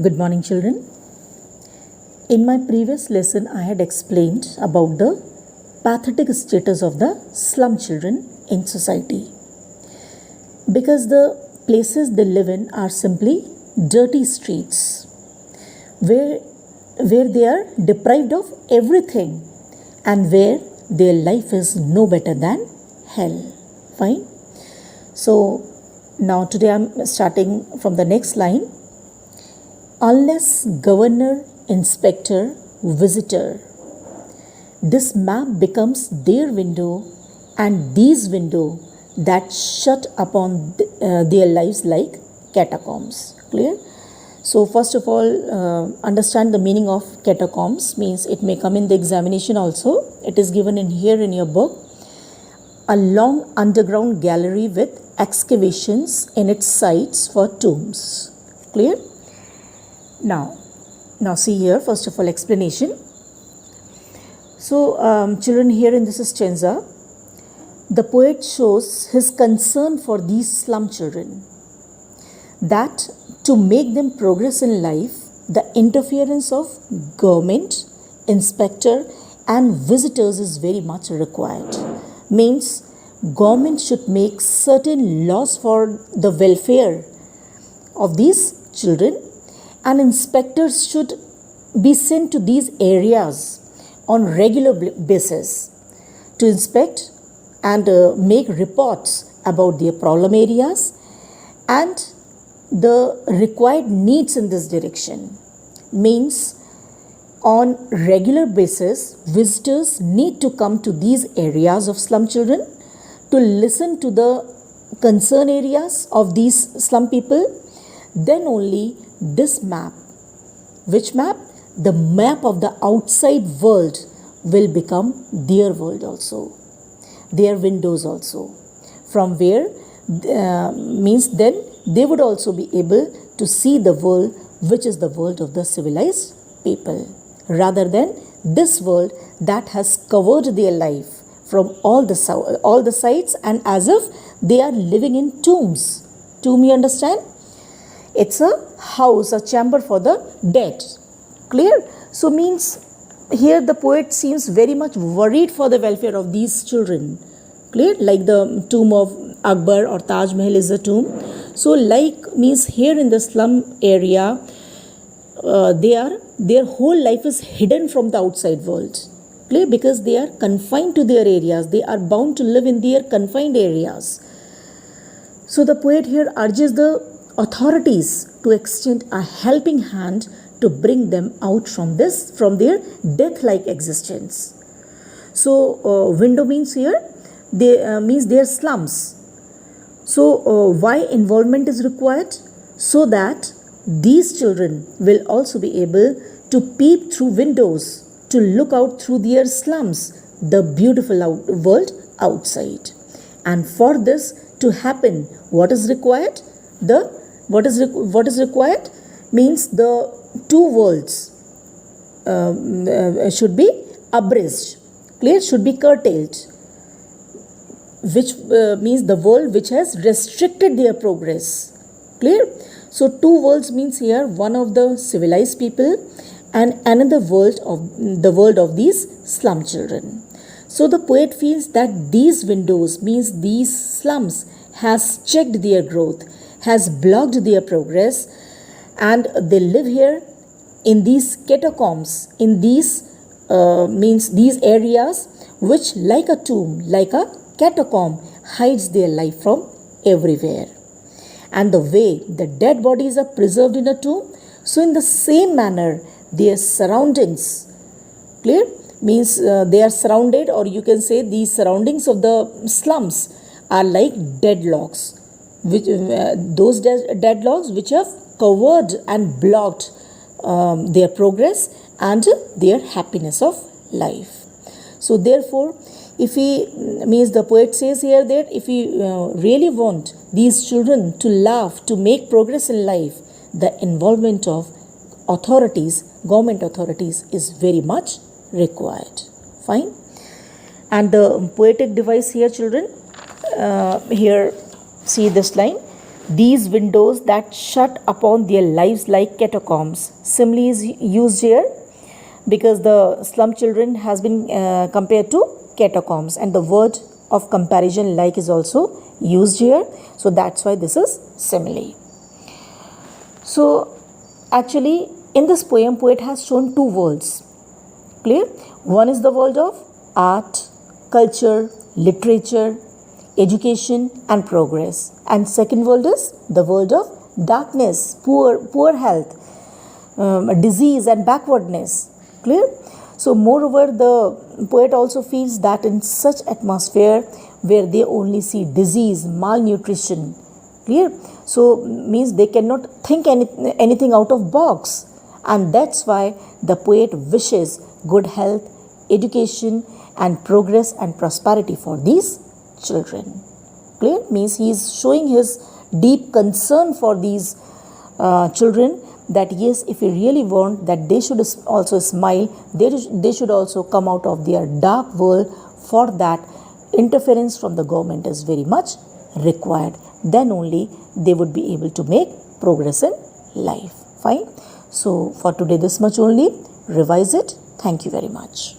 Good morning, children. In my previous lesson, I had explained about the pathetic status of the slum children in society. Because the places they live in are simply dirty streets where they are deprived of everything and where their life is no better than hell. Fine. So now today I am starting from the next line. Unless governor, inspector, visitor, this map becomes their window and these window that shut upon their lives like catacombs. Clear? So first of all, understand the meaning of catacombs. Means it may come in the examination also. It is given in here in your book. A long underground gallery with excavations in its sides for tombs. Clear? Now see here, first of all, explanation. So children, here in this stanza, the poet shows his concern for these slum children, that to make them progress in life, the interference of government, inspector and visitors is very much required. Means government should make certain laws for the welfare of these children, and inspectors should be sent to these areas on regular basis to inspect and make reports about their problem areas and the required needs in this direction. Means on regular basis, visitors need to come to these areas of slum children to listen to the concern areas of these slum people. Then only this map, which map? The map of the outside world will become their world also, their windows also, from where means then they would also be able to see the world which is the world of the civilized people, rather than this world that has covered their life from all the sides, and as if they are living in tombs. Tomb, you understand? It's a house, a chamber for the dead. Clear? So means here the poet seems very much worried for the welfare of these children. Clear? Like the tomb of Akbar or Taj Mahal is a tomb. So like means here in the slum area, their whole life is hidden from the outside world. Clear? Because they are confined to their areas. They are bound to live in their confined areas. So the poet here urges the authorities to extend a helping hand to bring them out from their death-like existence. So window means here they means their slums. So why involvement is required? So that these children will also be able to peep through windows, to look out through their slums, the beautiful world outside. And for this to happen, what is required? What is required? Means the two worlds should be abridged. Clear? Should be curtailed. Which means the world which has restricted their progress. Clear? So two worlds means here one of the civilized people and another world of these slum children. So the poet feels that these windows means these slums has checked their growth, has blocked their progress, and they live here in these catacombs, in these means these areas which like a tomb, like a catacomb, hides their life from everywhere. And the way the dead bodies are preserved in a tomb, so in the same manner their surroundings, clear? Means they are surrounded, or you can say these surroundings of the slums are like deadlocks, which those deadlocks which have covered and blocked their progress and their happiness of life. So therefore, if we means the poet says here that if we really want these children to laugh, to make progress in life, the involvement of authorities, government authorities is very much required. Fine. And the poetic device here, children, here see this line. these windows that shut upon their lives like catacombs. Simile is used here because the slum children has been compared to catacombs, and the word of comparison like is also used here. So that's why this is simile. So actually in this poem, poet has shown two worlds. Clear? One is the world of art, culture, literature, education and progress, and second world is the world of darkness, poor health, disease and backwardness. Clear? So moreover, the poet also feels that in such atmosphere where they only see disease, malnutrition, clear, so means they cannot think anything out of box, and that's why the poet wishes good health, education and progress and prosperity for these children. Clear? Means he is showing his deep concern for these children, that yes, if we really want that they should also smile, they should also come out of their dark world. For that, interference from the government is very much required. Then only they would be able to make progress in life. Fine. So for today this much only. Revise it. Thank you very much.